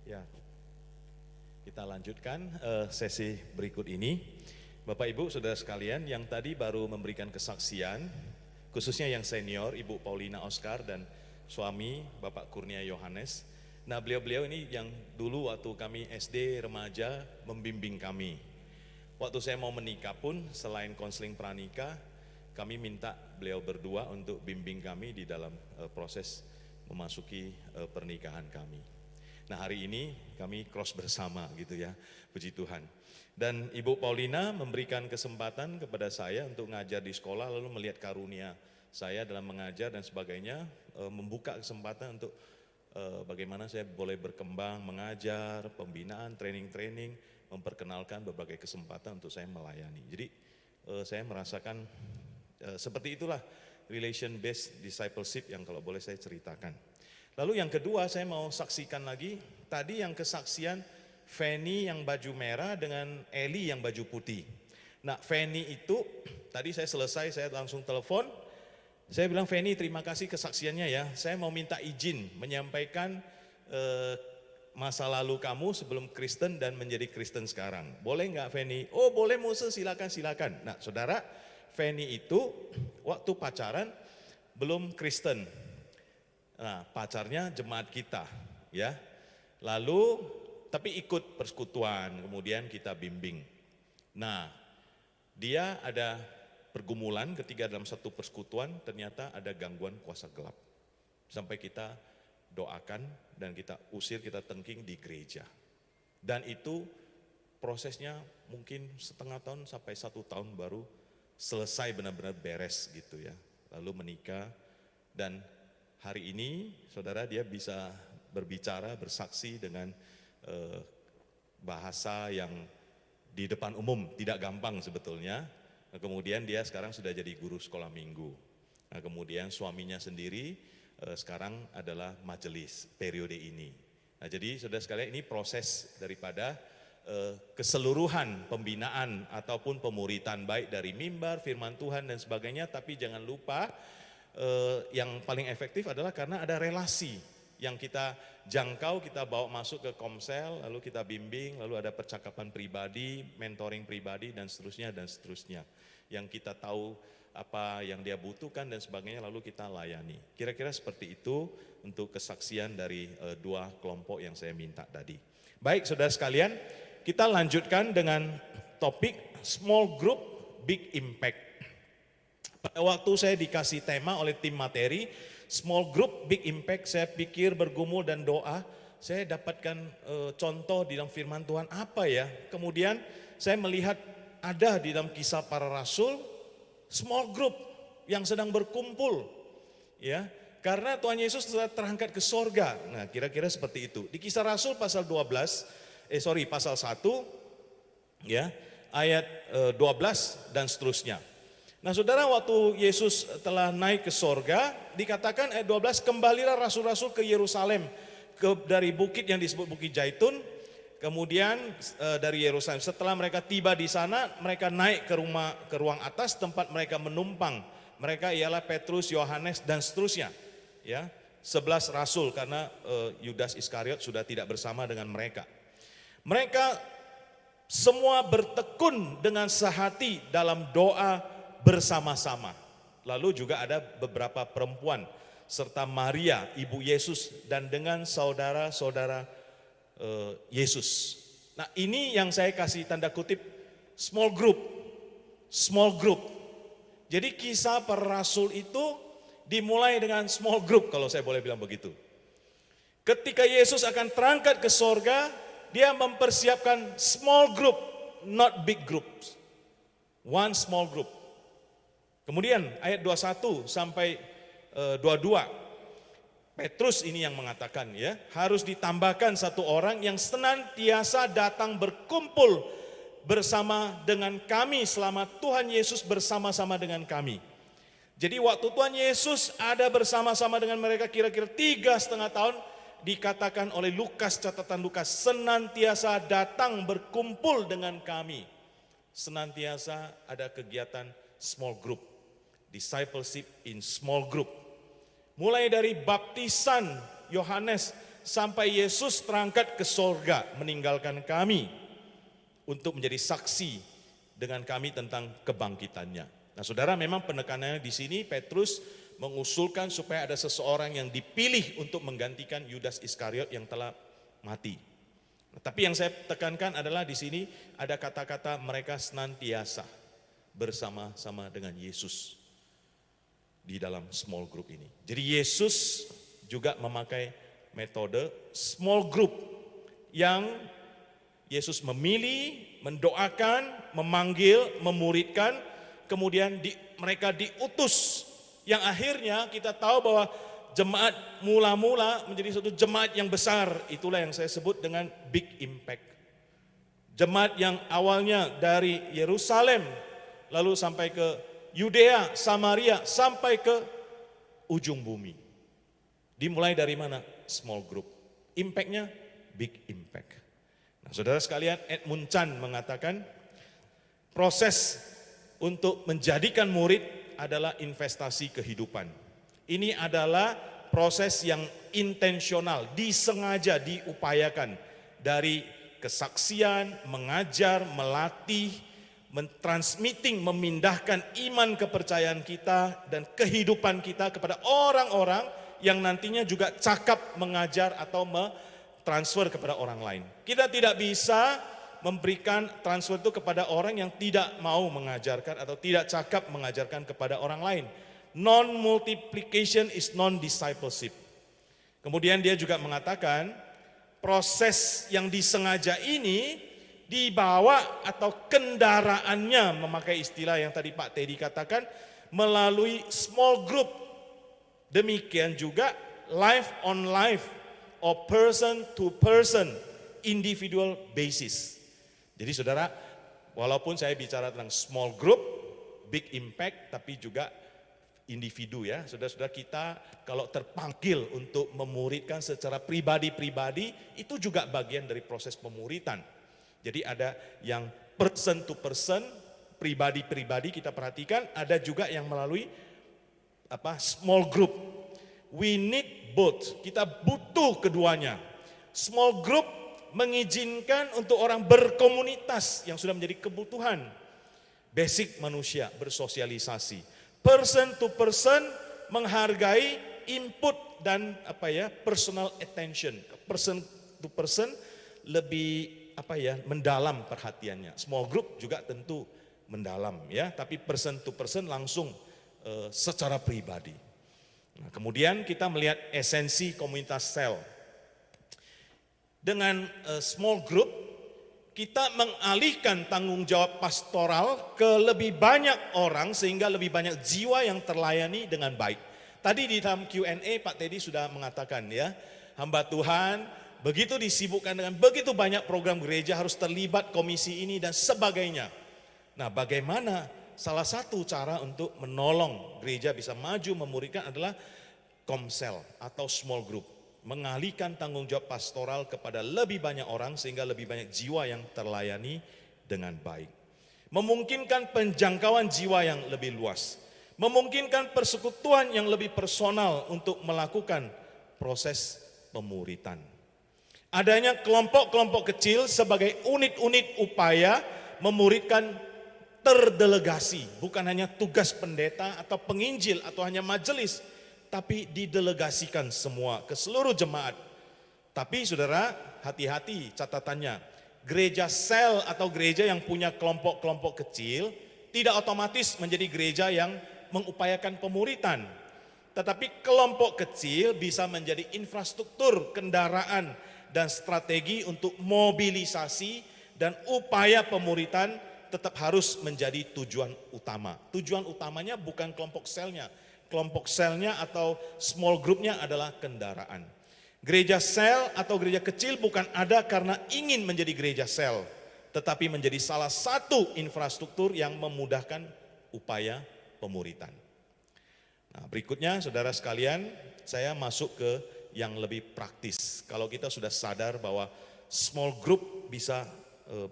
Ya, kita lanjutkan sesi berikut ini. Bapak Ibu Saudara sekalian yang tadi baru memberikan kesaksian, khususnya yang senior, Ibu Paulina Oscar dan suami Bapak Kurnia Yohanes. Nah, beliau-beliau ini yang dulu waktu kami SD remaja membimbing kami. Waktu saya mau menikah pun selain konseling pranikah, kami minta beliau berdua untuk bimbing kami di dalam proses memasuki pernikahan kami. Nah, hari ini kami cross bersama gitu ya, puji Tuhan. Dan Ibu Paulina memberikan kesempatan kepada saya untuk ngajar di sekolah, lalu melihat karunia saya dalam mengajar dan sebagainya, membuka kesempatan untuk bagaimana saya boleh berkembang, mengajar, pembinaan, training-training, memperkenalkan berbagai kesempatan untuk saya melayani. Jadi saya merasakan seperti itulah relation based discipleship yang kalau boleh saya ceritakan. Lalu yang kedua saya mau saksikan lagi, tadi yang kesaksian Feni yang baju merah dengan Eli yang baju putih. Nah Feni itu, tadi saya selesai saya langsung telepon, saya bilang Feni terima kasih kesaksiannya ya, saya mau minta izin menyampaikan masa lalu kamu sebelum Kristen dan menjadi Kristen sekarang. Boleh nggak Feni? Oh boleh Mose, silakan. Nah saudara, Feni itu waktu pacaran belum Kristen. Nah, pacarnya jemaat kita, ya. Lalu, tapi ikut persekutuan, kemudian kita bimbing. Nah, dia ada pergumulan ketika dalam satu persekutuan ternyata ada gangguan kuasa gelap. Sampai kita doakan dan kita usir, kita tengking di gereja. Dan itu prosesnya mungkin setengah tahun sampai 1 tahun baru selesai benar-benar beres gitu ya. Lalu menikah dan hari ini saudara dia bisa berbicara, bersaksi dengan bahasa yang di depan umum, tidak gampang sebetulnya. Nah, kemudian dia sekarang sudah jadi guru sekolah minggu. Nah, kemudian suaminya sendiri sekarang adalah majelis periode ini. Nah, jadi saudara sekalian ini proses daripada keseluruhan pembinaan ataupun pemuritan baik dari mimbar, firman Tuhan dan sebagainya, tapi jangan lupa yang paling efektif adalah karena ada relasi yang kita jangkau, kita bawa masuk ke Komsel, lalu kita bimbing, lalu ada percakapan pribadi, mentoring pribadi dan seterusnya. Yang kita tahu apa yang dia butuhkan dan sebagainya lalu kita layani. Kira-kira seperti itu untuk kesaksian dari dua kelompok yang saya minta tadi. Baik saudara sekalian, kita lanjutkan dengan topik small group big impact. Pada waktu saya dikasih tema oleh tim materi, small group, big impact, saya pikir bergumul dan doa, saya dapatkan contoh di dalam firman Tuhan apa ya. Kemudian saya melihat ada di dalam Kisah Para Rasul, small group yang sedang berkumpul. Ya, karena Tuhan Yesus telah terangkat ke sorga. Nah kira-kira seperti itu. Di Kisah Rasul pasal 1 ya, ayat 12 dan seterusnya. Nah saudara, waktu Yesus telah naik ke sorga, dikatakan ayat 12, kembalilah rasul-rasul ke Yerusalem, dari bukit yang disebut Bukit Zaitun, kemudian dari Yerusalem. Setelah mereka tiba di sana, mereka naik ke ruang atas tempat mereka menumpang. Mereka ialah Petrus, Yohanes dan seterusnya. Ya, 11 rasul karena Yudas Iskariot sudah tidak bersama dengan mereka. Mereka semua bertekun dengan sehati dalam doa bersama-sama. Lalu juga ada beberapa perempuan serta Maria ibu Yesus dan dengan saudara-saudara Yesus. Nah ini yang saya kasih tanda kutip small group. Jadi Kisah Para Rasul itu dimulai dengan small group kalau saya boleh bilang begitu. Ketika Yesus akan terangkat ke sorga, dia mempersiapkan small group, not big groups. One small group. Kemudian ayat 21 sampai 22, Petrus ini yang mengatakan ya, harus ditambahkan satu orang yang senantiasa datang berkumpul bersama dengan kami selama Tuhan Yesus bersama-sama dengan kami. Jadi waktu Tuhan Yesus ada bersama-sama dengan mereka kira-kira 3,5 tahun, dikatakan oleh Lukas, catatan Lukas, senantiasa datang berkumpul dengan kami. Senantiasa ada kegiatan small group. Discipleship in small group. Mulai dari baptisan Yohanes sampai Yesus terangkat ke sorga meninggalkan kami untuk menjadi saksi dengan kami tentang kebangkitannya. Nah saudara, memang penekanannya di sini Petrus mengusulkan supaya ada seseorang yang dipilih untuk menggantikan Yudas Iskariot yang telah mati. Tapi yang saya tekankan adalah di sini ada kata-kata mereka senantiasa bersama-sama dengan Yesus di dalam small group ini. Jadi Yesus juga memakai metode small group yang Yesus memilih, mendoakan, memanggil, memuridkan, kemudian mereka diutus. Yang akhirnya kita tahu bahwa jemaat mula-mula menjadi suatu jemaat yang besar. Itulah yang saya sebut dengan big impact. Jemaat yang awalnya dari Yerusalem, lalu sampai ke Yudea, Samaria, sampai ke ujung bumi. Dimulai dari mana? Small group. Impactnya big impact. Nah, saudara sekalian, Edmund Chan mengatakan proses untuk menjadikan murid adalah investasi kehidupan. Ini adalah proses yang intensional, disengaja diupayakan dari kesaksian, mengajar, melatih, mentransmitting, memindahkan iman kepercayaan kita dan kehidupan kita kepada orang-orang yang nantinya juga cakap mengajar atau transfer kepada orang lain. Kita tidak bisa memberikan transfer itu kepada orang yang tidak mau mengajarkan atau tidak cakap mengajarkan kepada orang lain. Non-multiplication is non-discipleship. Kemudian dia juga mengatakan proses yang disengaja ini dibawa atau kendaraannya, memakai istilah yang tadi Pak Teddy katakan, melalui small group. Demikian juga life on life or person to person, individual basis. Jadi saudara, walaupun saya bicara tentang small group, big impact, tapi juga individu ya. Saudara-saudara, kita kalau terpanggil untuk memuridkan secara pribadi-pribadi, itu juga bagian dari proses pemuritan. Jadi ada yang person to person, pribadi-pribadi kita perhatikan, ada juga yang melalui small group. We need both, kita butuh keduanya. Small group mengizinkan untuk orang berkomunitas yang sudah menjadi kebutuhan basic manusia, bersosialisasi. Person to person menghargai input dan personal attention. Person to person lebih mendalam perhatiannya. Small group juga tentu mendalam ya, tapi person to person langsung secara pribadi. Nah, kemudian kita melihat esensi komunitas sel. Dengan small group, kita mengalihkan tanggung jawab pastoral ke lebih banyak orang sehingga lebih banyak jiwa yang terlayani dengan baik. Tadi di dalam Q&A Pak Teddy sudah mengatakan ya, hamba Tuhan begitu disibukkan dengan begitu banyak program gereja, harus terlibat komisi ini dan sebagainya. Nah, bagaimana salah satu cara untuk menolong gereja bisa maju memuridkan adalah komsel atau small group. Mengalihkan tanggung jawab pastoral kepada lebih banyak orang sehingga lebih banyak jiwa yang terlayani dengan baik. Memungkinkan penjangkauan jiwa yang lebih luas. Memungkinkan persekutuan yang lebih personal untuk melakukan proses pemuritan. Adanya kelompok-kelompok kecil sebagai unit-unit upaya memuridkan terdelegasi. Bukan hanya tugas pendeta atau penginjil atau hanya majelis, tapi didelegasikan semua ke seluruh jemaat. Tapi saudara, hati-hati catatannya. Gereja sel atau gereja yang punya kelompok-kelompok kecil tidak otomatis menjadi gereja yang mengupayakan pemuritan. Tetapi kelompok kecil bisa menjadi infrastruktur, kendaraan, dan strategi untuk mobilisasi dan upaya pemuritan tetap harus menjadi tujuan utama. Tujuan utamanya bukan kelompok selnya. Kelompok selnya atau small groupnya adalah kendaraan. Gereja sel atau gereja kecil bukan ada karena ingin menjadi gereja sel, tetapi menjadi salah satu infrastruktur yang memudahkan upaya pemuritan. Nah, berikutnya saudara sekalian, saya masuk ke yang lebih praktis. Kalau kita sudah sadar bahwa small group bisa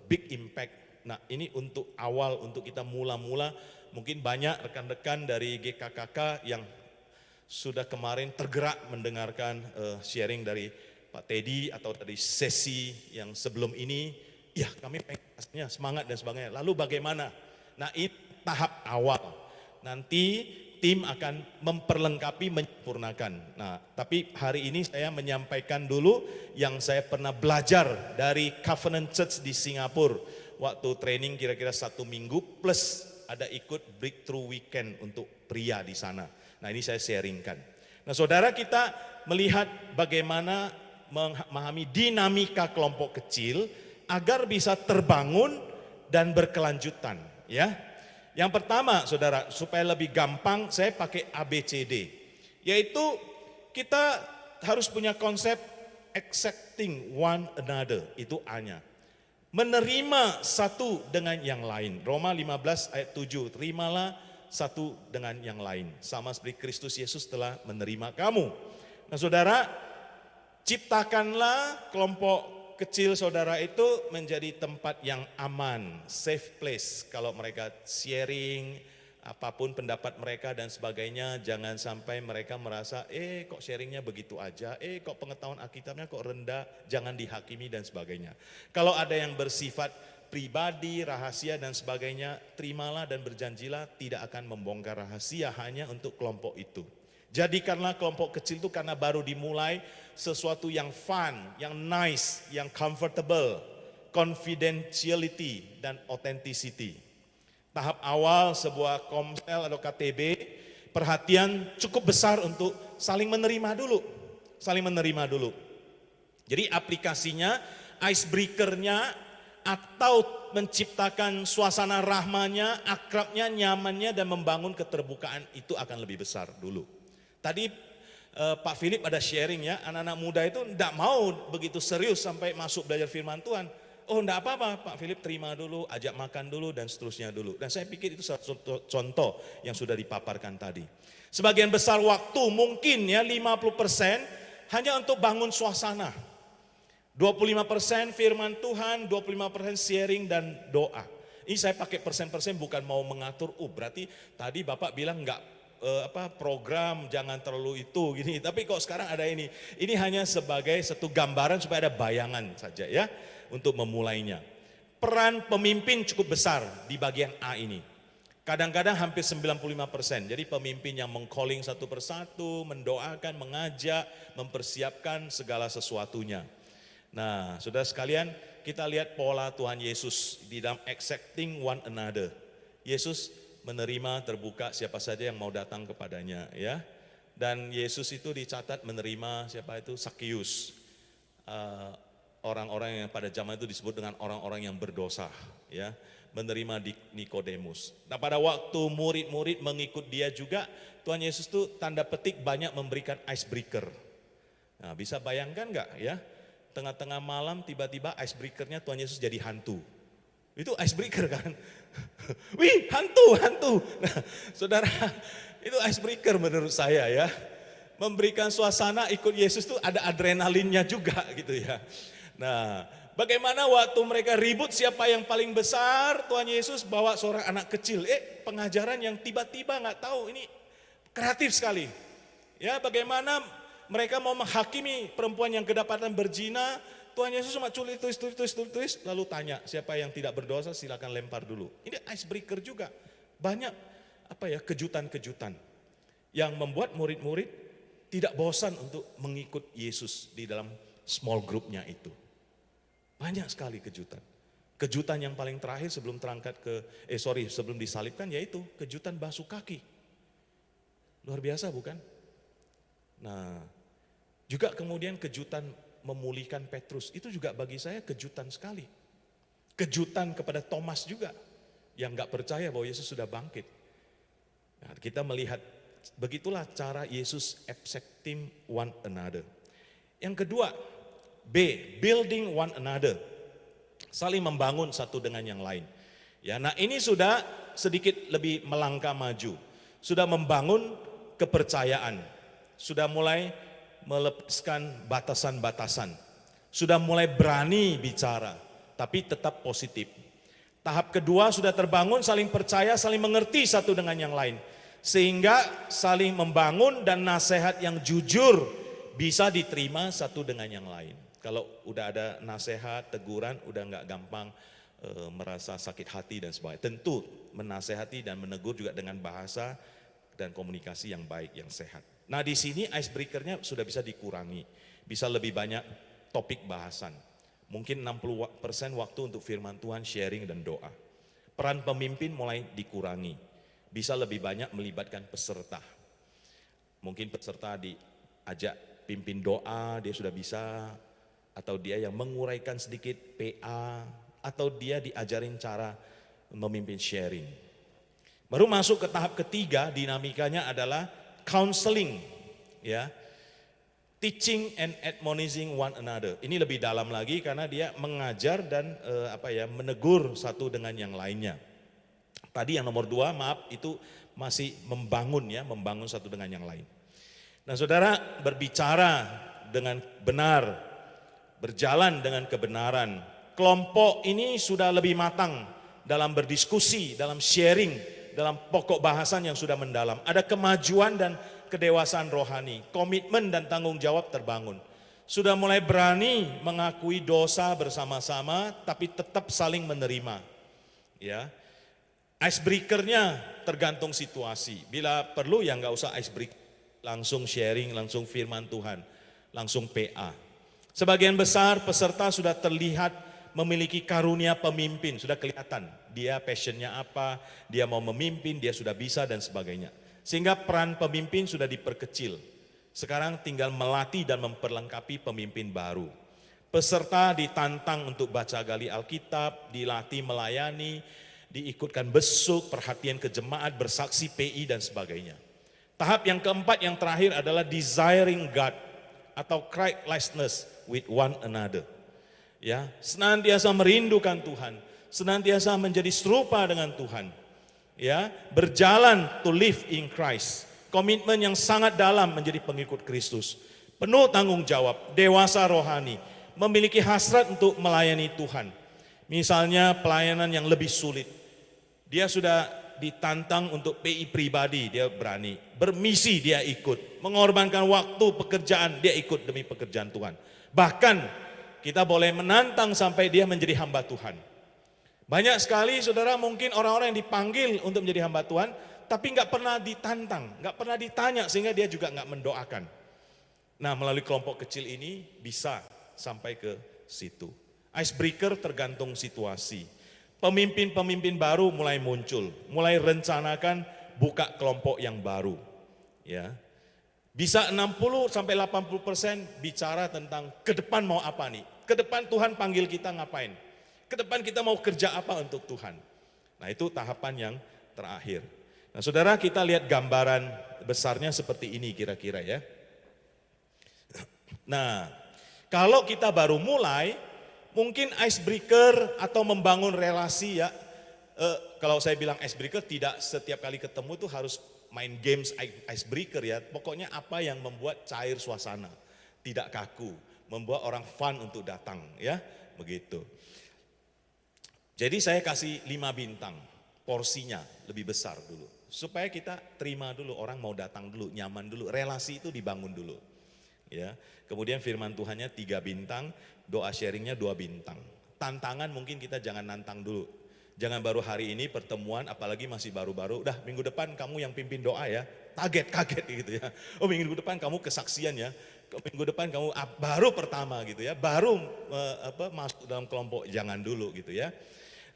big impact. Nah, ini untuk awal, untuk kita mula-mula. Mungkin banyak rekan-rekan dari GKKK yang sudah kemarin tergerak mendengarkan sharing dari Pak Teddy atau tadi sesi yang sebelum ini, ya kami pengen semangat dan sebagainya. Lalu bagaimana? Nah ini tahap awal. Nanti tim akan memperlengkapi, menyempurnakan. Nah tapi hari ini saya menyampaikan dulu yang saya pernah belajar dari Covenant Church di Singapura. Waktu training kira-kira 1 minggu plus ada ikut breakthrough weekend untuk pria di sana. Nah ini saya sharingkan. Nah saudara, kita melihat bagaimana memahami dinamika kelompok kecil agar bisa terbangun dan berkelanjutan, ya. Yang pertama saudara, supaya lebih gampang saya pakai ABCD, yaitu kita harus punya konsep accepting one another, itu A-nya. Menerima satu dengan yang lain. Roma 15 ayat 7, terimalah satu dengan yang lain, sama seperti Kristus Yesus telah menerima kamu. Nah saudara, ciptakanlah kelompok kecil saudara itu menjadi tempat yang aman, safe place. Kalau mereka sharing, apapun pendapat mereka dan sebagainya, jangan sampai mereka merasa, kok sharingnya begitu aja, kok pengetahuan Alkitabnya kok rendah, jangan dihakimi dan sebagainya. Kalau ada yang bersifat pribadi, rahasia dan sebagainya, terimalah dan berjanjilah tidak akan membongkar rahasia hanya untuk kelompok itu. Jadikanlah kelompok kecil itu karena baru dimulai sesuatu yang fun, yang nice, yang comfortable, confidentiality dan authenticity. Tahap awal sebuah komsel atau KTB, perhatian cukup besar untuk saling menerima dulu. Saling menerima dulu. Jadi aplikasinya, icebreaker-nya, atau menciptakan suasana rahmanya, akrabnya, nyamannya, dan membangun keterbukaan itu akan lebih besar dulu. Tadi Pak Philip ada sharing ya, anak-anak muda itu tidak mau begitu serius sampai masuk belajar firman Tuhan. Oh tidak apa-apa, Pak Philip terima dulu, ajak makan dulu dan seterusnya dulu. Dan saya pikir itu satu contoh yang sudah dipaparkan tadi. Sebagian besar waktu mungkin ya 50% hanya untuk bangun suasana. 25% firman Tuhan, 25% sharing dan doa. Ini saya pakai persen-persen bukan mau mengatur, berarti tadi Bapak bilang enggak program jangan terlalu itu gini, tapi kok sekarang ada ini. Ini hanya sebagai satu gambaran supaya ada bayangan saja ya untuk memulainya. Peran pemimpin cukup besar di bagian A ini. Kadang-kadang hampir 95%. Jadi pemimpin yang meng-calling satu persatu, mendoakan, mengajak, mempersiapkan segala sesuatunya. Nah, saudara sekalian, kita lihat pola Tuhan Yesus di dalam accepting one another. Yesus menerima terbuka siapa saja yang mau datang kepadanya, ya. Dan Yesus itu dicatat menerima siapa itu? Sakius. Orang-orang yang pada zaman itu disebut dengan orang-orang yang berdosa, ya. Menerima Nikodemus. Nah, pada waktu murid-murid mengikut dia juga, Tuhan Yesus itu tanda petik banyak memberikan icebreaker. Nah, bisa bayangkan enggak ya? Tengah-tengah malam tiba-tiba icebreaker-nya Tuhan Yesus jadi hantu. Itu icebreaker kan? Wih, hantu. Nah, saudara, itu icebreaker menurut saya ya. Memberikan suasana ikut Yesus tuh ada adrenalinnya juga gitu ya. Nah, bagaimana waktu mereka ribut siapa yang paling besar, Tuhan Yesus bawa seorang anak kecil. Pengajaran yang tiba-tiba nggak tahu, ini kreatif sekali. Ya, bagaimana mereka mau menghakimi perempuan yang kedapatan berzina, Tuhan Yesus cuma tulis, lalu tanya siapa yang tidak berdosa silakan lempar dulu. Ini icebreaker juga. Banyak kejutan-kejutan yang membuat murid-murid tidak bosan untuk mengikut Yesus di dalam small groupnya itu. Banyak sekali kejutan. Kejutan yang paling terakhir sebelum sebelum disalibkan yaitu kejutan basuh kaki. Luar biasa bukan? Nah, juga kemudian kejutan memulihkan Petrus, itu juga bagi saya kejutan sekali. Kejutan kepada Thomas juga, yang gak percaya bahwa Yesus sudah bangkit. Nah, kita melihat, begitulah cara Yesus accepting one another. Yang kedua, B, building one another. Saling membangun satu dengan yang lain. Ya, nah ini sudah sedikit lebih melangkah maju. Sudah membangun kepercayaan. Sudah mulai melepaskan batasan-batasan. Sudah mulai berani bicara, tapi tetap positif. Tahap kedua sudah terbangun, saling percaya, saling mengerti satu dengan yang lain. Sehingga saling membangun dan nasihat yang jujur bisa diterima satu dengan yang lain. Kalau udah ada nasihat, teguran, udah nggak gampang merasa sakit hati dan sebagainya. Tentu menasehati dan menegur juga dengan bahasa dan komunikasi yang baik, yang sehat. Nah di sini icebreaker-nya sudah bisa dikurangi, bisa lebih banyak topik bahasan. Mungkin 60% waktu untuk firman Tuhan, sharing dan doa. Peran pemimpin mulai dikurangi, bisa lebih banyak melibatkan peserta. Mungkin peserta diajak pimpin doa, dia sudah bisa, atau dia yang menguraikan sedikit PA, atau dia diajarin cara memimpin sharing. Baru masuk ke tahap ketiga, dinamikanya adalah counseling, ya. Teaching and admonishing one another. Ini lebih dalam lagi karena dia mengajar dan menegur satu dengan yang lainnya. Tadi yang nomor 2, maaf, itu masih membangun satu dengan yang lain. Nah saudara, berbicara dengan benar, berjalan dengan kebenaran. Kelompok ini sudah lebih matang dalam berdiskusi, dalam sharing, dalam pokok bahasan yang sudah mendalam. Ada kemajuan dan kedewasaan rohani, komitmen dan tanggung jawab terbangun. Sudah mulai berani mengakui dosa bersama-sama, tapi tetap saling menerima. Ya, icebreaker-nya tergantung situasi. Bila perlu ya nggak usah icebreaker, langsung sharing, langsung firman Tuhan, langsung PA. Sebagian besar peserta sudah terlihat memiliki karunia pemimpin, sudah kelihatan dia passionnya apa, dia mau memimpin, dia sudah bisa dan sebagainya. Sehingga peran pemimpin sudah diperkecil. Sekarang tinggal melatih dan memperlengkapi pemimpin baru. Peserta ditantang untuk baca gali Alkitab, dilatih melayani, diikutkan besuk, perhatian ke jemaat, bersaksi PI dan sebagainya. Tahap yang keempat, yang terakhir adalah desiring God atau Christlessness with one another. Ya, senantiasa merindukan Tuhan, senantiasa menjadi serupa dengan Tuhan. Ya, berjalan to live in Christ. Komitmen yang sangat dalam menjadi pengikut Kristus. Penuh tanggung jawab, dewasa rohani, memiliki hasrat untuk melayani Tuhan. Misalnya pelayanan yang lebih sulit. Dia sudah ditantang untuk PI pribadi, dia berani. Bermisi dia ikut, mengorbankan waktu pekerjaan, dia ikut demi pekerjaan Tuhan. Bahkan kita boleh menantang sampai dia menjadi hamba Tuhan. Banyak sekali saudara mungkin orang-orang yang dipanggil untuk menjadi hamba Tuhan, tapi nggak pernah ditantang, nggak pernah ditanya sehingga dia juga nggak mendoakan. Nah melalui kelompok kecil ini bisa sampai ke situ. Icebreaker tergantung situasi. Pemimpin-pemimpin baru mulai muncul, mulai rencanakan buka kelompok yang baru. Ya. Bisa 60 sampai 80% bicara tentang ke depan mau apa nih? Ke depan Tuhan panggil kita ngapain? Ke depan kita mau kerja apa untuk Tuhan? Nah itu tahapan yang terakhir. Nah saudara, kita lihat gambaran besarnya seperti ini kira-kira ya. Nah kalau kita baru mulai, mungkin icebreaker atau membangun relasi ya. Kalau saya bilang icebreaker, tidak setiap kali ketemu tuh harus main games icebreaker ya. Pokoknya apa yang membuat cair suasana, tidak kaku, membuat orang fun untuk datang ya, begitu. Jadi saya kasih 5 bintang, porsinya lebih besar dulu. Supaya kita terima dulu, orang mau datang dulu, nyaman dulu, relasi itu dibangun dulu. Ya. Kemudian firman Tuhannya 3 bintang, doa sharingnya 2 bintang. Tantangan mungkin kita jangan nantang dulu. Jangan baru hari ini pertemuan, apalagi masih baru-baru, udah minggu depan kamu yang pimpin doa ya, kaget gitu ya. Oh minggu depan kamu kesaksian ya, minggu depan kamu baru pertama gitu ya, baru masuk dalam kelompok, jangan dulu gitu ya.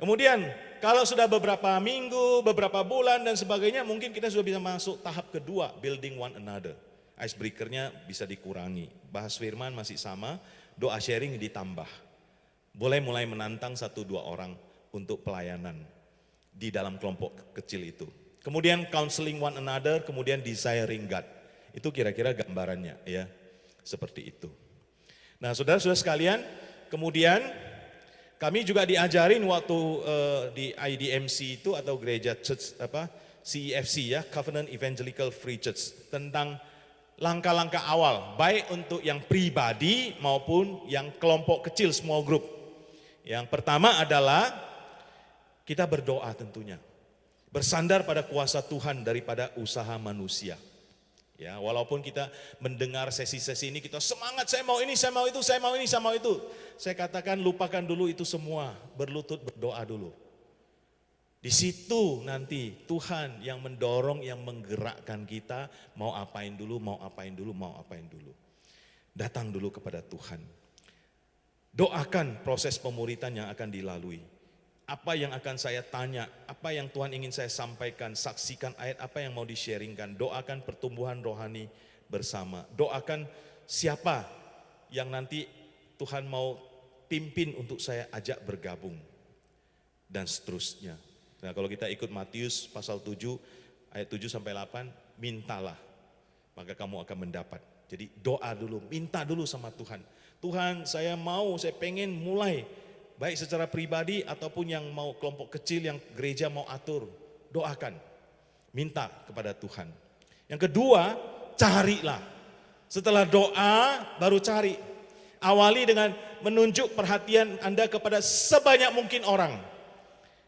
Kemudian kalau sudah beberapa minggu, beberapa bulan dan sebagainya, mungkin kita sudah bisa masuk tahap kedua, building one another. Icebreaker-nya bisa dikurangi, bahas firman masih sama, doa sharing ditambah. Boleh mulai menantang 1-2 orang untuk pelayanan di dalam kelompok kecil itu. Kemudian counseling one another, kemudian desiring God. Itu kira-kira gambarannya ya, seperti itu. Nah saudara-saudara sekalian, kemudian kami juga diajarin waktu di IDMC itu atau gereja church CEFC ya, Covenant Evangelical Free Church, tentang langkah-langkah awal, baik untuk yang pribadi maupun yang kelompok kecil, small group. Yang pertama adalah kita berdoa tentunya, bersandar pada kuasa Tuhan daripada usaha manusia. Ya, walaupun kita mendengar sesi-sesi ini kita semangat, saya mau ini, saya mau itu, saya mau ini, saya mau itu. Saya katakan lupakan dulu itu semua, berlutut berdoa dulu. Di situ nanti Tuhan yang mendorong, yang menggerakkan kita mau apain dulu, mau apain dulu, mau apain dulu. Datang dulu kepada Tuhan. Doakan proses pemuritan yang akan dilalui. Apa yang akan saya tanya, apa yang Tuhan ingin saya sampaikan, saksikan ayat apa yang mau di-sharingkan. Doakan pertumbuhan rohani bersama. Doakan siapa yang nanti Tuhan mau pimpin untuk saya ajak bergabung. Dan seterusnya. Nah, kalau kita ikut Matius pasal 7, ayat 7 sampai 8, mintalah, maka kamu akan mendapat. Jadi doa dulu, minta dulu sama Tuhan. Tuhan, saya pengen mulai, baik secara pribadi ataupun yang mau kelompok kecil yang gereja mau atur, doakan, minta kepada Tuhan. Yang kedua, carilah. Setelah doa, baru cari. Awali dengan menunjuk perhatian Anda kepada sebanyak mungkin orang.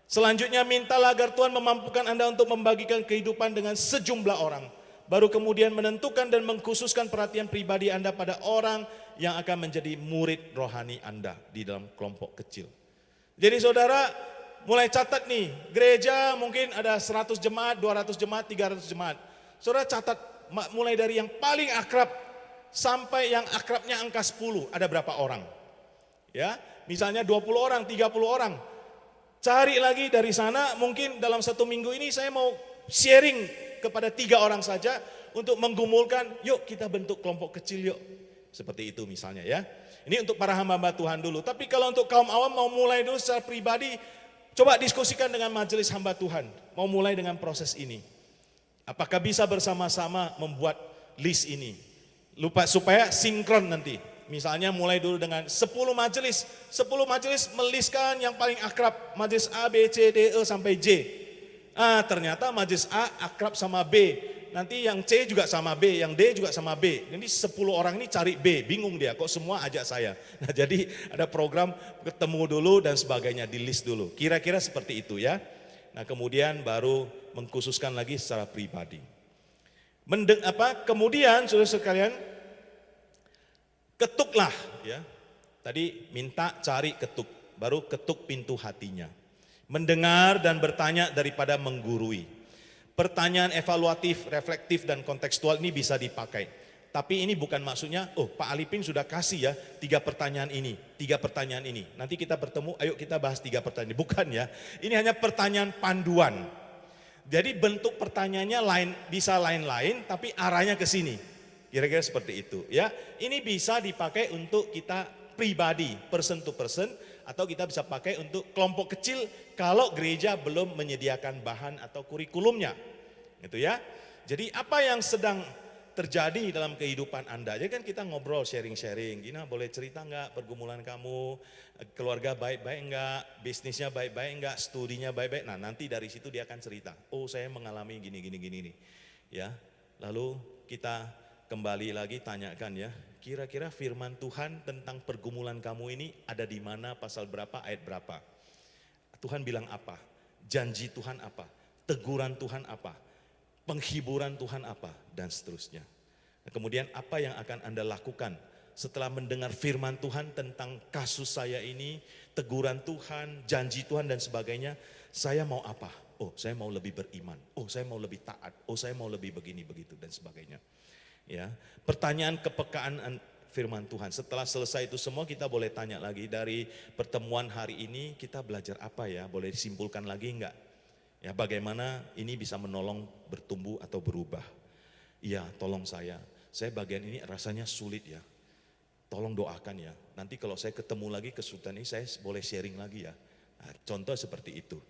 Selanjutnya mintalah agar Tuhan memampukan Anda untuk membagikan kehidupan dengan sejumlah orang. Baru kemudian menentukan dan mengkhususkan perhatian pribadi Anda pada orang yang akan menjadi murid rohani Anda di dalam kelompok kecil. Jadi saudara mulai catat nih, gereja mungkin ada 100 jemaat, 200 jemaat, 300 jemaat. Saudara catat mulai dari yang paling akrab sampai yang akrabnya angka 10, ada berapa orang? Ya, misalnya 20 orang, 30 orang. Cari lagi dari sana, mungkin dalam 1 minggu ini saya mau sharing kepada 3 orang saja untuk menggumulkan, yuk kita bentuk kelompok kecil yuk. Seperti itu misalnya ya. Ini untuk para hamba-hamba Tuhan dulu. Tapi kalau untuk kaum awam mau mulai dulu secara pribadi, coba diskusikan dengan majelis hamba Tuhan. Mau mulai dengan proses ini. Apakah bisa bersama-sama membuat list ini? Lupa supaya sinkron nanti. Misalnya mulai dulu dengan 10 majelis. 10 majelis meliskan yang paling akrab. Majelis A, B, C, D, E sampai J. Ternyata majelis A akrab sama B. Nanti yang C juga sama B, yang D juga sama B. Jadi 10 orang ini cari B, bingung dia kok semua ajak saya. Nah jadi ada program ketemu dulu dan sebagainya, di list dulu. Kira-kira seperti itu ya. Nah kemudian baru mengkhususkan lagi secara pribadi. Kemudian saudara sekalian, ketuklah ya. Tadi minta, cari, ketuk. Baru ketuk pintu hatinya. Mendengar dan bertanya daripada menggurui. Pertanyaan evaluatif, reflektif dan kontekstual ini bisa dipakai. Tapi ini bukan maksudnya, Pak Alipin sudah kasih ya 3 pertanyaan ini, 3 pertanyaan ini. Nanti kita bertemu, ayo kita bahas 3 pertanyaan. Bukan ya, ini hanya pertanyaan panduan. Jadi bentuk pertanyaannya bisa lain-lain tapi arahnya ke sini. Kira-kira seperti itu ya. Ini bisa dipakai untuk kita pribadi, person to person, atau kita bisa pakai untuk kelompok kecil kalau gereja belum menyediakan bahan atau kurikulumnya. Gitu ya. Jadi apa yang sedang terjadi dalam kehidupan Anda? Jadi kan kita ngobrol, sharing-sharing. Gina boleh cerita enggak pergumulan kamu, keluarga baik-baik enggak, bisnisnya baik-baik enggak, studinya baik-baik. Nah, nanti dari situ dia akan cerita. Saya mengalami gini nih. Ya. Lalu kita kembali lagi tanyakan ya, kira-kira firman Tuhan tentang pergumulan kamu ini ada di mana, pasal berapa, ayat berapa? Tuhan bilang apa? Janji Tuhan apa? Teguran Tuhan apa? Penghiburan Tuhan apa? Dan seterusnya. Nah, kemudian apa yang akan Anda lakukan setelah mendengar firman Tuhan tentang kasus saya ini, teguran Tuhan, janji Tuhan dan sebagainya? Saya mau apa? Saya mau lebih beriman. Saya mau lebih taat. Saya mau lebih begini, begitu dan sebagainya. Ya, pertanyaan kepekaan firman Tuhan. Setelah selesai itu semua kita boleh tanya lagi, dari pertemuan hari ini kita belajar apa ya? Boleh disimpulkan lagi enggak? Ya, bagaimana ini bisa menolong bertumbuh atau berubah? Iya, tolong saya bagian ini rasanya sulit ya. Tolong doakan ya. Nanti kalau saya ketemu lagi kesulitan ini saya boleh sharing lagi ya. Nah, contoh seperti itu.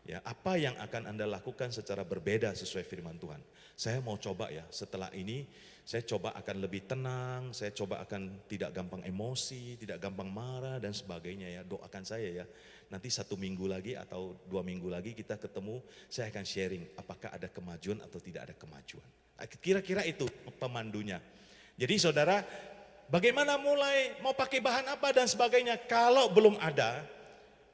Ya, apa yang akan Anda lakukan secara berbeda sesuai firman Tuhan? Saya mau coba ya, setelah ini saya coba akan lebih tenang, saya coba akan tidak gampang emosi, tidak gampang marah dan sebagainya ya. Doakan saya ya. Nanti 1 minggu lagi atau 2 minggu lagi kita ketemu, saya akan sharing apakah ada kemajuan atau tidak ada kemajuan. Kira-kira itu pemandunya. Jadi saudara, bagaimana mulai, mau pakai bahan apa dan sebagainya. Kalau belum ada,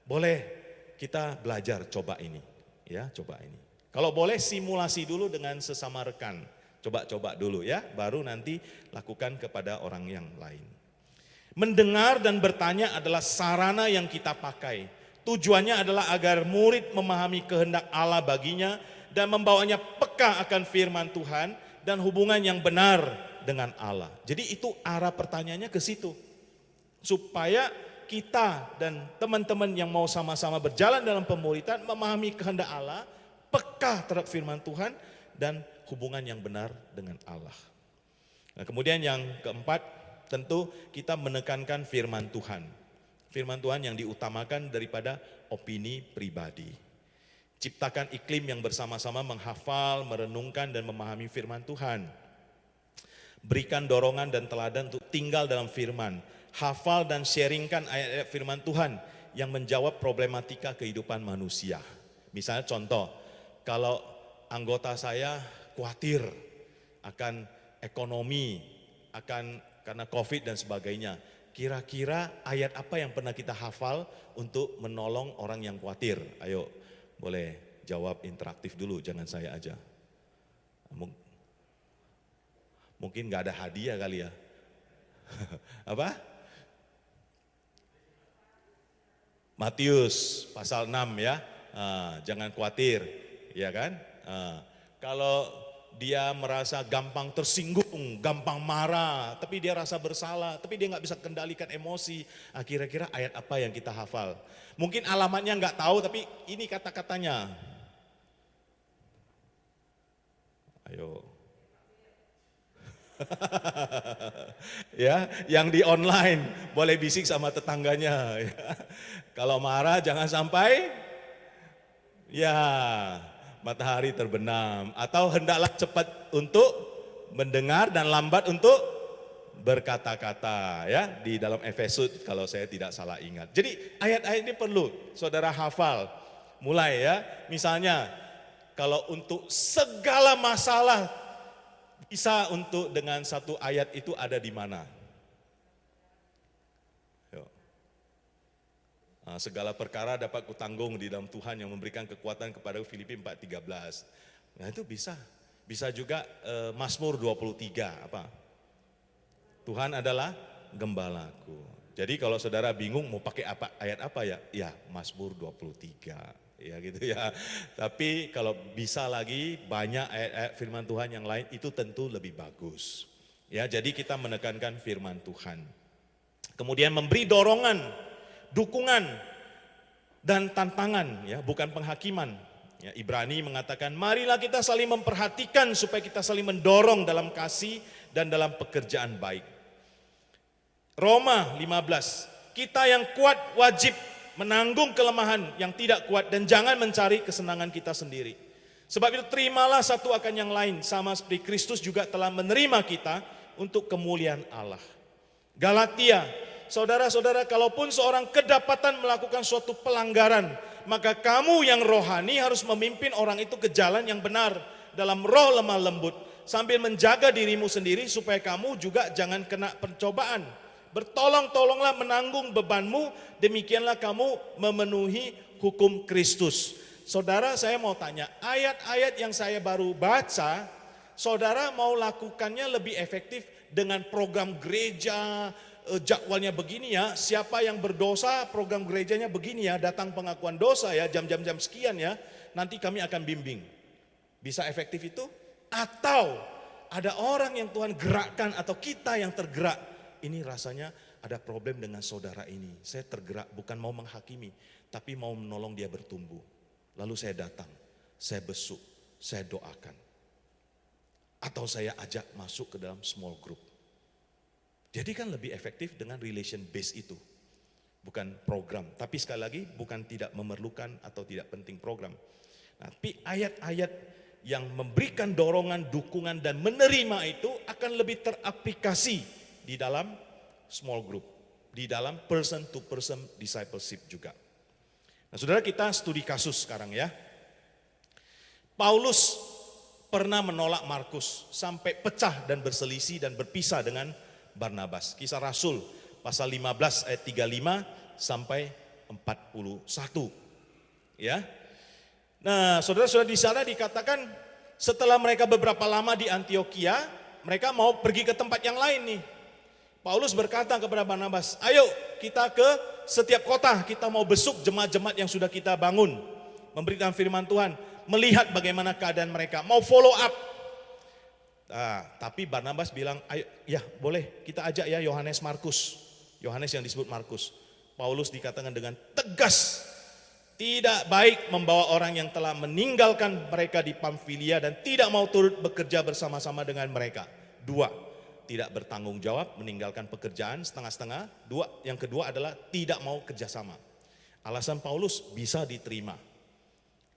boleh kita belajar coba ini, ya coba ini. Kalau boleh simulasi dulu dengan sesama rekan, Coba-coba dulu ya, baru nanti lakukan kepada orang yang lain. Mendengar dan bertanya adalah sarana yang kita pakai. Tujuannya adalah agar murid memahami kehendak Allah baginya dan membawanya peka akan firman Tuhan dan hubungan yang benar dengan Allah. Jadi itu arah pertanyaannya ke situ. Supaya kita dan teman-teman yang mau sama-sama berjalan dalam pemuridan memahami kehendak Allah, peka terhadap firman Tuhan dan hubungan yang benar dengan Allah. Nah, kemudian yang keempat, tentu kita menekankan firman Tuhan. Firman Tuhan yang diutamakan daripada opini pribadi. Ciptakan iklim yang bersama-sama menghafal, merenungkan dan memahami firman Tuhan. Berikan dorongan dan teladan untuk tinggal dalam firman. Hafal dan sharingkan ayat-ayat firman Tuhan yang menjawab problematika kehidupan manusia. Misalnya contoh, kalau anggota saya khawatir akan ekonomi, akan karena COVID dan sebagainya. Kira-kira ayat apa yang pernah kita hafal untuk menolong orang yang khawatir? Ayo, boleh jawab interaktif dulu, jangan saya aja. Mungkin gak ada hadiah kali ya. Apa? Matius pasal 6 ya. Jangan khawatir, ya kan? Kalau dia merasa gampang tersinggung, gampang marah, tapi dia rasa bersalah, tapi dia nggak bisa kendalikan emosi. Kira-kira ayat apa yang kita hafal? Mungkin alamatnya nggak tahu, tapi ini kata-katanya. Ayo. Ya, yang di online boleh bisik sama tetangganya. Kalau marah jangan sampai ya matahari terbenam, atau hendaklah cepat untuk mendengar dan lambat untuk berkata-kata, ya, di dalam Efesus kalau saya tidak salah ingat. Jadi ayat-ayat ini perlu saudara hafal. Mulai ya, misalnya kalau untuk segala masalah bisa untuk dengan satu ayat itu ada di mana? Segala perkara dapat kutanggung di dalam Tuhan yang memberikan kekuatan kepada Filipi 4:13. Nah itu bisa. Bisa juga Mazmur 23, apa? Tuhan adalah gembalaku. Jadi kalau saudara bingung mau pakai apa ayat apa ya? Ya Mazmur 23. Ya gitu ya. Tapi kalau bisa lagi banyak ayat-ayat firman Tuhan yang lain itu tentu lebih bagus. Ya, jadi kita menekankan firman Tuhan. Kemudian memberi dorongan, dukungan dan tantangan, ya, bukan penghakiman. Ya, Ibrani mengatakan, marilah kita saling memperhatikan supaya kita saling mendorong dalam kasih dan dalam pekerjaan baik. Roma 15, kita yang kuat wajib menanggung kelemahan yang tidak kuat dan jangan mencari kesenangan kita sendiri. Sebab itu terimalah satu akan yang lain, sama seperti Kristus juga telah menerima kita untuk kemuliaan Allah. Galatia, saudara-saudara, kalaupun seorang kedapatan melakukan suatu pelanggaran, maka kamu yang rohani harus memimpin orang itu ke jalan yang benar dalam roh lemah lembut, sambil menjaga dirimu sendiri supaya kamu juga jangan kena pencobaan. Bertolong-tolonglah menanggung bebanmu, demikianlah kamu memenuhi hukum Kristus. Saudara, saya mau tanya, ayat-ayat yang saya baru baca, saudara mau lakukannya lebih efektif dengan program gereja, jadwalnya begini ya, siapa yang berdosa program gerejanya begini ya, datang pengakuan dosa ya, jam-jam sekian ya, nanti kami akan bimbing. Bisa efektif itu? Atau ada orang yang Tuhan gerakkan atau kita yang tergerak, ini rasanya ada problem dengan saudara ini, saya tergerak bukan mau menghakimi, tapi mau menolong dia bertumbuh. Lalu saya datang, saya besuk, saya doakan. Atau saya ajak masuk ke dalam small group. Jadi kan lebih efektif dengan relation base itu. Bukan program, tapi sekali lagi bukan tidak memerlukan atau tidak penting program. Tapi ayat-ayat yang memberikan dorongan, dukungan dan menerima itu akan lebih teraplikasi di dalam small group, di dalam person to person discipleship juga. Nah, saudara, kita studi kasus sekarang ya. Paulus pernah menolak Markus sampai pecah dan berselisih dan berpisah dengan Barnabas. Kisah Rasul pasal 15 ayat 35 sampai 41. Ya. Nah, saudara-saudara, di sana dikatakan Setelah mereka beberapa lama di Antioquia, mereka mau pergi ke tempat yang lain nih. Paulus berkata kepada Barnabas, ayo kita ke setiap kota, kita mau besuk jemaat-jemaat yang sudah kita bangun, memberikan firman Tuhan, melihat bagaimana keadaan mereka, mau follow up. Tapi Barnabas bilang, ayo ya boleh kita ajak ya Yohanes Markus, Yohanes yang disebut Markus. Paulus dikatakan dengan tegas, tidak baik membawa orang yang telah meninggalkan mereka di Pamfilia dan tidak mau turut bekerja bersama-sama dengan mereka. 2, tidak bertanggung jawab, meninggalkan pekerjaan setengah-setengah. Yang kedua adalah tidak mau kerjasama. Alasan Paulus bisa diterima,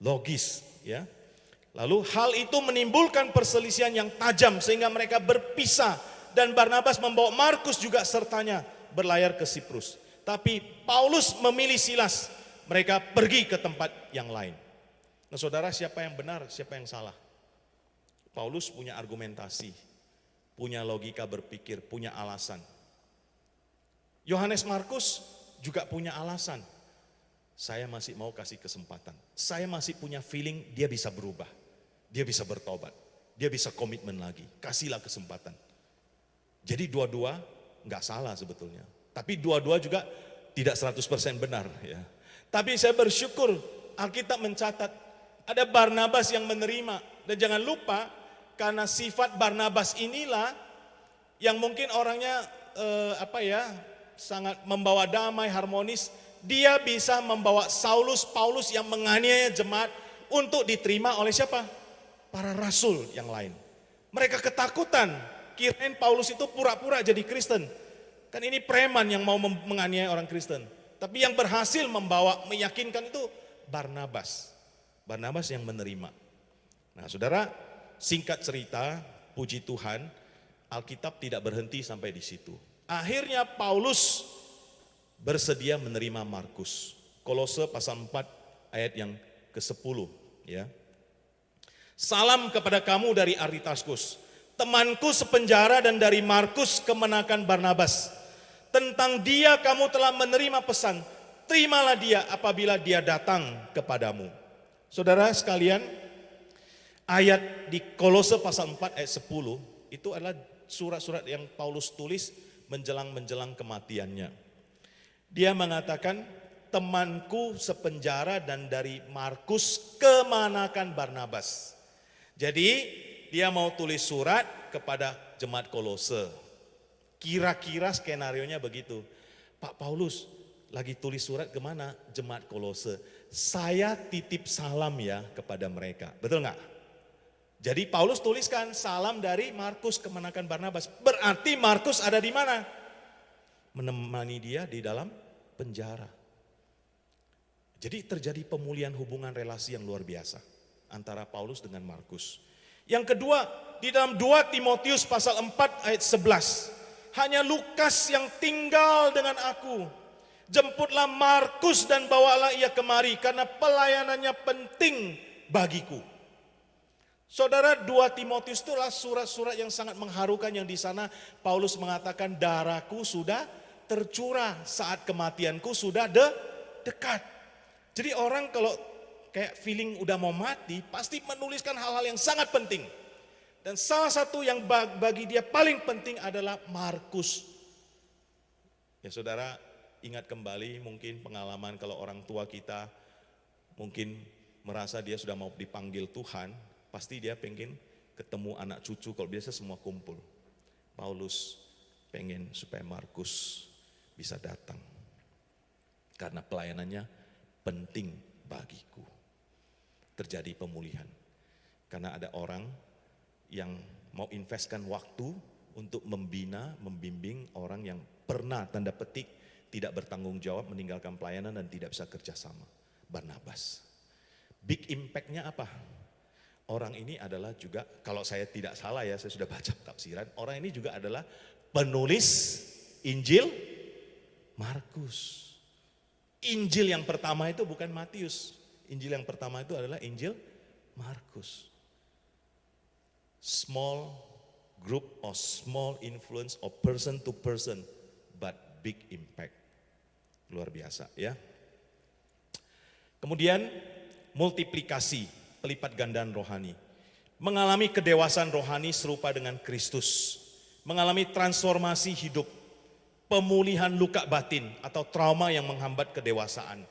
logis ya. Lalu hal itu menimbulkan perselisihan yang tajam sehingga mereka berpisah dan Barnabas membawa Markus juga sertanya berlayar ke Siprus. Tapi Paulus memilih Silas, mereka pergi ke tempat yang lain. Nah saudara, siapa yang benar, siapa yang salah? Paulus punya argumentasi, punya logika berpikir, punya alasan. Yohanes Markus juga punya alasan. Saya masih mau kasih kesempatan. Saya masih punya feeling dia bisa berubah. Dia bisa bertobat. Dia bisa komitmen lagi. Kasihlah kesempatan. Jadi dua-dua nggak salah sebetulnya. Tapi dua-dua juga tidak 100% benar ya. Tapi saya bersyukur Alkitab mencatat ada Barnabas yang menerima. Dan jangan lupa karena sifat Barnabas inilah yang mungkin orangnya sangat membawa damai, harmonis. Dia bisa membawa Paulus yang menganiaya jemaat untuk diterima oleh siapa? Para rasul yang lain. Mereka ketakutan, kirain Paulus itu pura-pura jadi Kristen. Kan ini preman yang mau menganiaya orang Kristen. Tapi yang berhasil meyakinkan itu Barnabas. Barnabas yang menerima. Nah saudara, singkat cerita, puji Tuhan, Alkitab tidak berhenti sampai di situ. Akhirnya Paulus bersedia menerima Markus. Kolose pasal 4 ayat yang ke-10 ya. Salam kepada kamu dari Aristarkus, temanku sepenjara, dan dari Markus kemenakan Barnabas. Tentang dia kamu telah menerima pesan, terimalah dia apabila dia datang kepadamu. Saudara sekalian, ayat di Kolose pasal 4 ayat 10 itu adalah surat-surat yang Paulus tulis menjelang kematiannya. Dia mengatakan, temanku sepenjara dan dari Markus kemanakan Barnabas. Jadi dia mau tulis surat kepada jemaat Kolose. Kira-kira skenarionya begitu. Pak Paulus lagi tulis surat kemana? Jemaat Kolose. Saya titip salam ya kepada mereka. Betul nggak? Jadi Paulus tuliskan salam dari Markus kemenakan Barnabas. Berarti Markus ada di mana? Menemani dia di dalam penjara. Jadi terjadi pemulihan hubungan relasi yang luar biasa antara Paulus dengan Markus. Yang kedua, di dalam 2 Timotius pasal 4 ayat 11. Hanya Lukas yang tinggal dengan aku. Jemputlah Markus dan bawalah ia kemari karena pelayanannya penting bagiku. Saudara, 2 Timotius itulah surat-surat yang sangat mengharukan yang di sana Paulus mengatakan darahku sudah tercurah saat kematianku sudah dekat. Jadi orang kalau kayak feeling udah mau mati pasti menuliskan hal-hal yang sangat penting. Dan salah satu yang bagi dia paling penting adalah Markus. Ya saudara, ingat kembali mungkin pengalaman kalau orang tua kita mungkin merasa dia sudah mau dipanggil Tuhan, pasti dia pengen ketemu anak cucu, kalau biasa semua kumpul. Paulus pengen supaya Markus bisa datang. Karena pelayanannya penting bagiku. Terjadi pemulihan. Karena ada orang yang mau investkan waktu untuk membina, membimbing orang yang pernah tanda petik tidak bertanggung jawab, meninggalkan pelayanan dan tidak bisa kerjasama. Barnabas. Big impact-nya apa? Orang ini adalah juga, kalau saya tidak salah ya, saya sudah baca tafsiran, orang ini juga adalah penulis Injil Markus. Injil yang pertama itu bukan Matius. Injil yang pertama itu adalah Injil Markus. Small group or small influence of person to person, but big impact. Luar biasa ya. Kemudian multiplikasi, pelipat gandaan rohani. mengalami kedewasaan rohani serupa dengan Kristus, mengalami transformasi hidup, pemulihan luka batin atau trauma yang menghambat kedewasaan,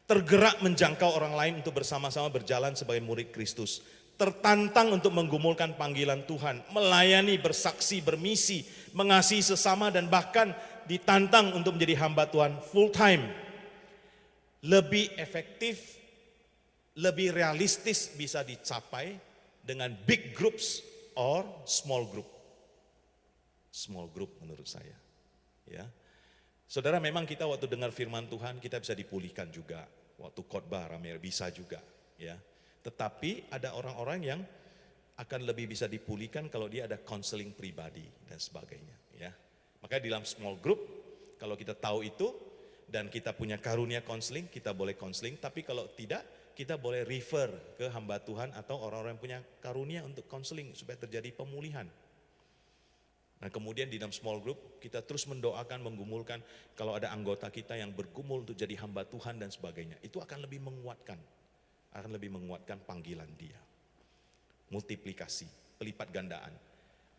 tergerak menjangkau orang lain untuk bersama-sama berjalan sebagai murid Kristus, tertantang untuk menggumulkan panggilan Tuhan, melayani, bersaksi, bermisi, mengasihi sesama, dan bahkan ditantang untuk menjadi hamba Tuhan full time. Lebih efektif, lebih realistis bisa dicapai dengan big groups or small group. Small group menurut saya. Ya, saudara, memang kita waktu dengar firman Tuhan kita bisa dipulihkan juga. Waktu khotbah ramai bisa juga. Ya, tetapi ada orang-orang yang akan lebih bisa dipulihkan kalau dia ada counseling pribadi dan sebagainya. Ya, makanya di dalam small group kalau kita tahu itu dan kita punya karunia counseling, kita boleh counseling. Tapi kalau tidak, kita boleh refer ke hamba Tuhan atau orang-orang yang punya karunia untuk counseling supaya terjadi pemulihan. Nah, kemudian di dalam small group kita terus mendoakan, menggumulkan kalau ada anggota kita yang bergumul untuk jadi hamba Tuhan dan sebagainya. Itu akan lebih menguatkan panggilan dia. Multiplikasi, pelipat gandaan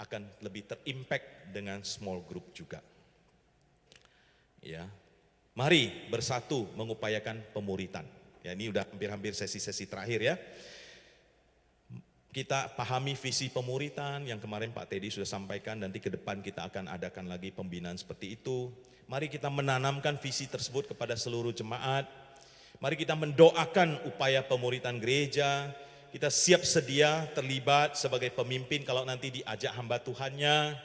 akan lebih terimpact dengan small group juga. Ya, mari bersatu mengupayakan pemuritan. Ya, ini udah hampir-hampir sesi-sesi terakhir ya. Kita pahami visi pemuritan yang kemarin Pak Teddy sudah sampaikan, nanti ke depan kita akan adakan lagi pembinaan seperti itu. Mari kita menanamkan visi tersebut kepada seluruh jemaat. Mari kita mendoakan upaya pemuritan gereja. Kita siap sedia terlibat sebagai pemimpin kalau nanti diajak hamba Tuhannya.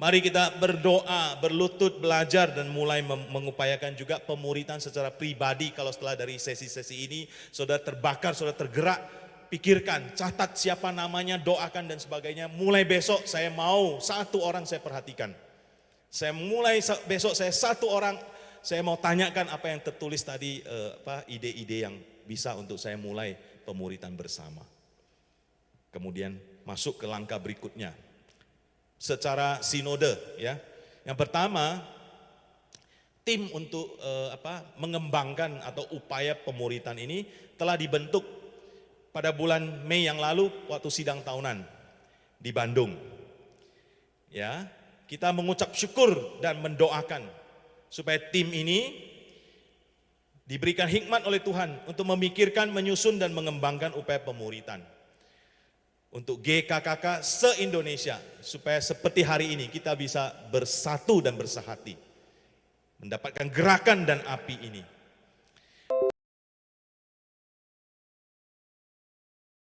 Mari kita berdoa, berlutut, belajar dan mulai mengupayakan juga pemuritan secara pribadi. Kalau setelah dari sesi-sesi ini saudara terbakar, saudara tergerak, pikirkan, catat siapa namanya, doakan dan sebagainya. Mulai besok saya mau satu orang saya perhatikan. Besok saya satu orang, saya mau tanyakan apa yang tertulis tadi, ide-ide yang bisa untuk saya mulai pemuritan bersama. Kemudian masuk ke langkah berikutnya. Secara sinode ya. Yang pertama, tim untuk mengembangkan atau upaya pemuritan ini telah dibentuk pada bulan Mei yang lalu waktu sidang tahunan di Bandung. Ya, kita mengucap syukur dan mendoakan supaya tim ini diberikan hikmat oleh Tuhan untuk memikirkan, menyusun dan mengembangkan upaya pemuritan untuk GKKK se-Indonesia supaya seperti hari ini kita bisa bersatu dan bersahati mendapatkan gerakan dan api ini.